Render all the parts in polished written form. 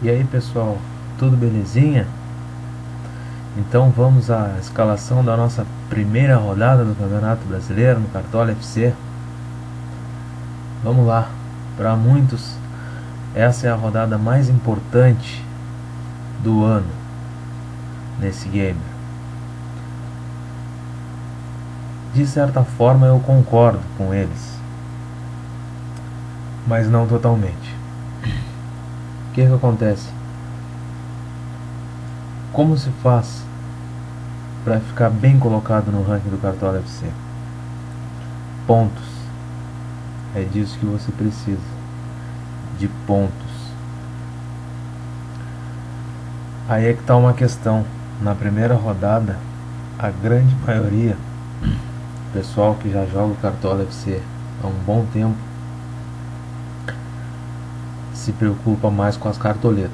E aí pessoal, tudo belezinha? Então vamos à escalação da nossa primeira rodada do Campeonato Brasileiro no Cartola FC. Vamos lá, para muitos essa é a rodada mais importante do ano nesse game. De certa forma eu concordo com eles, mas não totalmente. O que acontece? Como se faz para ficar bem colocado no ranking do Cartola FC? Pontos. É disso que você precisa, de pontos. Aí é que está uma questão. Na primeira rodada, a grande maioria, pessoal que já joga o Cartola FC há um bom tempo, se preocupa mais com as cartoletas.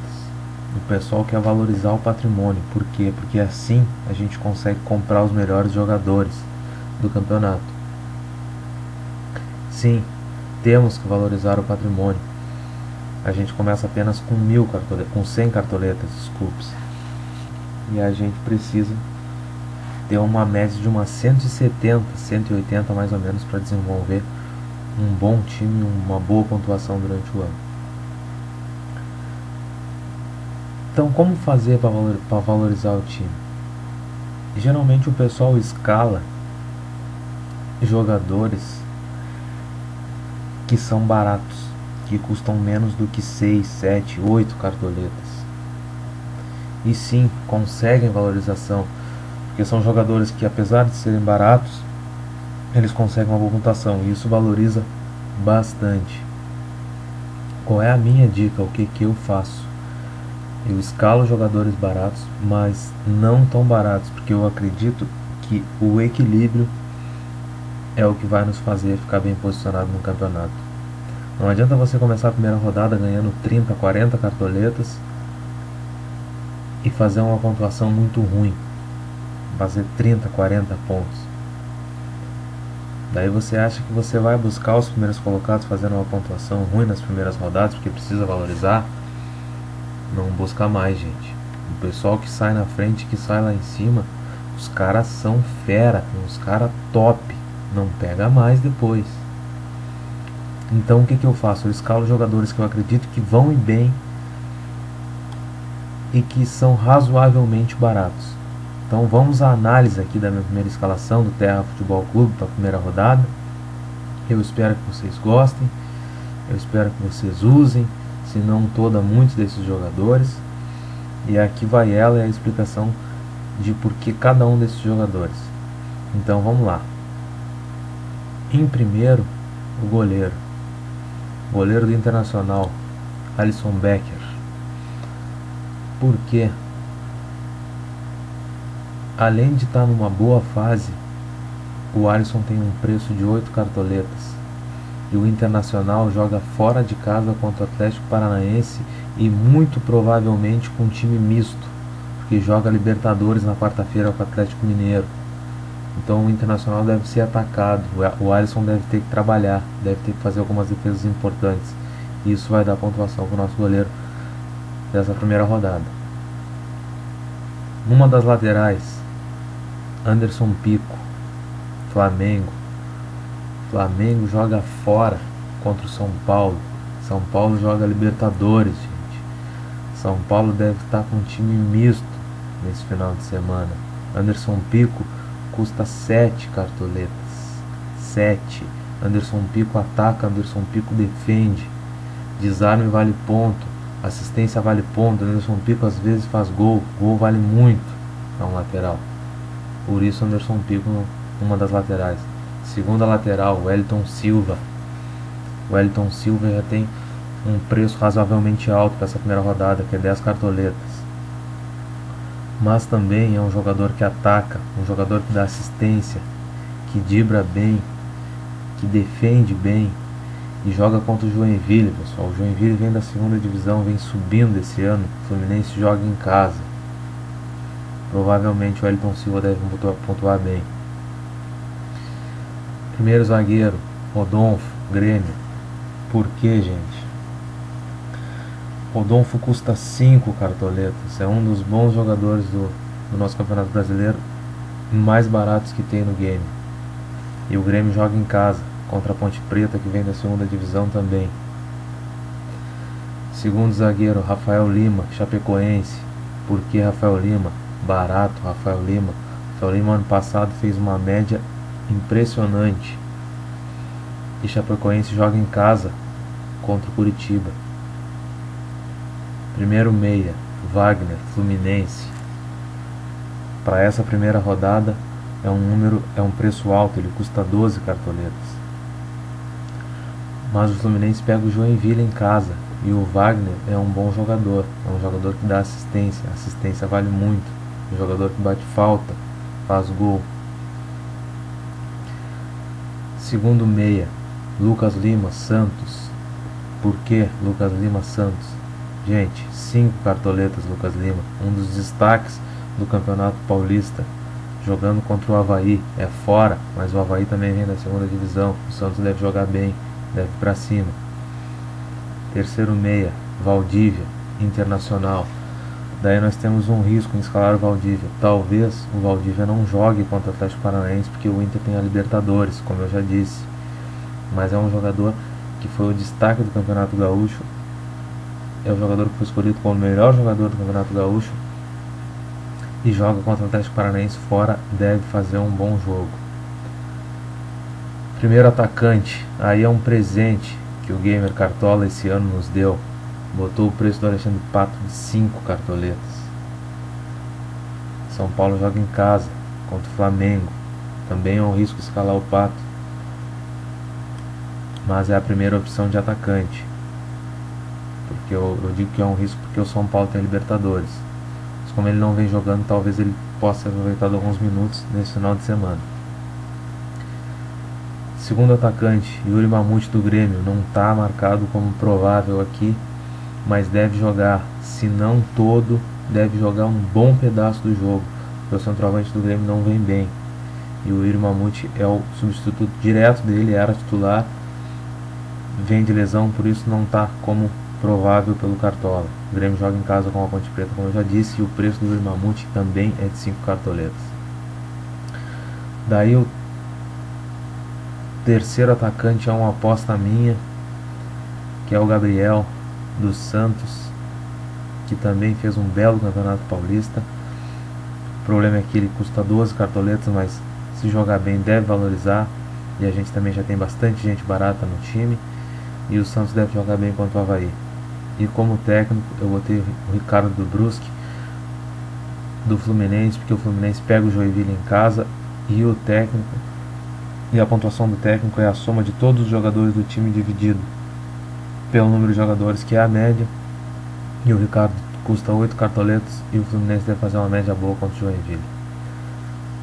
O pessoal quer valorizar o patrimônio. Por quê? Porque assim a gente consegue comprar os melhores jogadores do campeonato. Sim, temos que valorizar o patrimônio. A gente começa apenas com 100 cartoletas, desculpe-se. E a gente precisa ter uma média de umas 170, 180 mais ou menos para desenvolver um bom time, uma boa pontuação durante o ano. Então, como fazer para valorizar o time? Geralmente o pessoal escala jogadores que são baratos, que custam menos do que 6, 7, 8 cartoletas. E sim, conseguem valorização, porque são jogadores que, apesar de serem baratos, eles conseguem uma boa pontuação e isso valoriza bastante. Qual é a minha dica? O que eu faço? Eu escalo jogadores baratos, mas não tão baratos, porque eu acredito que o equilíbrio é o que vai nos fazer ficar bem posicionado no campeonato. Não adianta você começar a primeira rodada ganhando 30, 40 cartoletas e fazer uma pontuação muito ruim, fazer 30, 40 pontos. Daí você acha que você vai buscar os primeiros colocados fazendo uma pontuação ruim nas primeiras rodadas porque precisa valorizar? Não busca mais, gente. O pessoal que sai na frente, que sai lá em cima, os caras são fera, tem uns caras top, não pega mais depois. Então o que eu faço? Eu escalo jogadores que eu acredito que vão ir bem e que são razoavelmente baratos. Então vamos à análise aqui da minha primeira escalação do Terra Futebol Clube para a primeira rodada. Eu espero que vocês gostem, eu espero que vocês usem, se não toda, muitos desses jogadores. E aqui vai ela e a explicação de por que cada um desses jogadores. Então vamos lá. Em primeiro, o goleiro. Goleiro do Internacional, Alisson Becker. Por quê? Além de estar numa boa fase, o Alisson tem um preço de 8 cartoletas. E o Internacional joga fora de casa contra o Atlético Paranaense e muito provavelmente com um time misto, porque joga Libertadores na quarta-feira com o Atlético Mineiro. Então o Internacional deve ser atacado, o Alisson deve ter que trabalhar, deve ter que fazer algumas defesas importantes. E isso vai dar pontuação para o nosso goleiro dessa primeira rodada. Numa das laterais, Anderson Pico, Flamengo. Flamengo joga fora contra o São Paulo. São Paulo joga Libertadores, gente. São Paulo deve estar com um time misto nesse final de semana. Anderson Pico custa 7 cartoletas. 7. Anderson Pico ataca, Anderson Pico defende. Desarme vale ponto. Assistência vale ponto. Anderson Pico às vezes faz gol. Gol vale muito para um lateral. Por isso Anderson Pico numa das laterais. Segunda lateral, Wellington Silva. O Wellington Silva já tem um preço razoavelmente alto para essa primeira rodada, que é 10 cartoletas. Mas também é um jogador que ataca, um jogador que dá assistência, que dribla bem, que defende bem e joga contra o Joinville, pessoal. O Joinville vem da segunda divisão, vem subindo esse ano. O Fluminense joga em casa. Provavelmente o Wellington Silva deve pontuar bem. Primeiro zagueiro, Rodolfo, Grêmio. Por que, gente? Rodolfo custa 5 cartoletas, é um dos bons jogadores do nosso Campeonato Brasileiro, mais baratos que tem no game. E o Grêmio joga em casa contra a Ponte Preta, que vem da segunda divisão também. Segundo zagueiro, Rafael Lima, Chapecoense. Por que Rafael Lima? Barato, Rafael Lima. Rafael Lima ano passado fez uma média impressionante. E Chapecoense joga em casa contra o Curitiba. Primeiro meia, Wagner, Fluminense. Para essa primeira rodada é um preço alto, ele custa 12 cartoletas. Mas o Fluminense pega o Joinville em casa. E o Wagner é um bom jogador, é um jogador que dá assistência, a assistência vale muito, um jogador que bate falta, faz gol. Segundo meia, Lucas Lima, Santos. Por que Lucas Lima, Santos? Gente, 5 cartoletas Lucas Lima, um dos destaques do Campeonato Paulista, jogando contra o Avaí, é fora, mas o Avaí também vem da segunda divisão, o Santos deve jogar bem, deve ir pra cima. Terceiro meia, Valdívia, Internacional. Daí nós temos um risco em escalar o Valdívia. Talvez o Valdívia não jogue contra o Atlético Paranaense, porque o Inter tem a Libertadores, como eu já disse. Mas é um jogador que foi o destaque do Campeonato Gaúcho. É o jogador que foi escolhido como o melhor jogador do Campeonato Gaúcho. E joga contra o Atlético Paranaense fora, deve fazer um bom jogo. Primeiro atacante, aí é um presente que o Gamer Cartola esse ano nos deu. Botou o preço do Alexandre Pato de 5 cartoletas. São Paulo joga em casa contra o Flamengo. Também é um risco escalar o Pato, mas é a primeira opção de atacante. Porque eu digo que é um risco porque o São Paulo tem a Libertadores. Mas como ele não vem jogando, talvez ele possa ser aproveitado alguns minutos nesse final de semana. Segundo atacante, Yuri Mamute do Grêmio, não está marcado como provável aqui, mas deve jogar, se não todo, deve jogar um bom pedaço do jogo, porque o centroavante do Grêmio não vem bem. E o Yuri Mamute é o substituto direto dele, era titular, vem de lesão, por isso não está como provável pelo Cartola. O Grêmio joga em casa com a Ponte Preta, como eu já disse, e o preço do Yuri Mamute também é de 5 cartoletas. Daí o terceiro atacante é uma aposta minha, que é o Gabriel dos Santos, que também fez um belo Campeonato Paulista. O problema é que ele custa 12 cartoletas, mas se jogar bem deve valorizar, e a gente também já tem bastante gente barata no time, e o Santos deve jogar bem contra o Avaí. E como técnico eu botei o Ricardo do Brusque do Fluminense, porque o Fluminense pega o Joinville em casa, e o técnico e a pontuação do técnico é a soma de todos os jogadores do time dividido pelo número de jogadores, que é a média, e o Ricardo custa 8 cartoletas e o Fluminense deve fazer uma média boa contra o Joinville.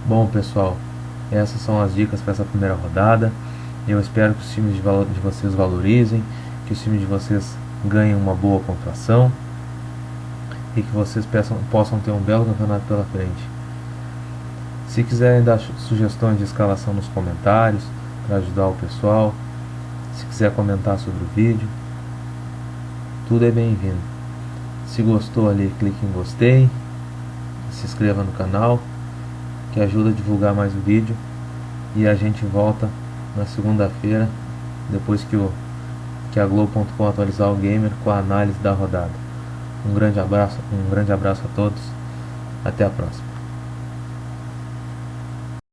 Bom pessoal, essas são as dicas para essa primeira rodada. Eu espero que os times de vocês valorizem, que os times de vocês ganhem uma boa pontuação e que vocês possam ter um belo campeonato pela frente. Se quiserem dar sugestões de escalação nos comentários para ajudar o pessoal, se quiser comentar sobre o vídeo, tudo é bem-vindo. Se gostou ali, clique em gostei, se inscreva no canal, que ajuda a divulgar mais o vídeo, e a gente volta na segunda-feira, depois que a Globo.com atualizar o Gamer com a análise da rodada. Um grande abraço a todos, até a próxima.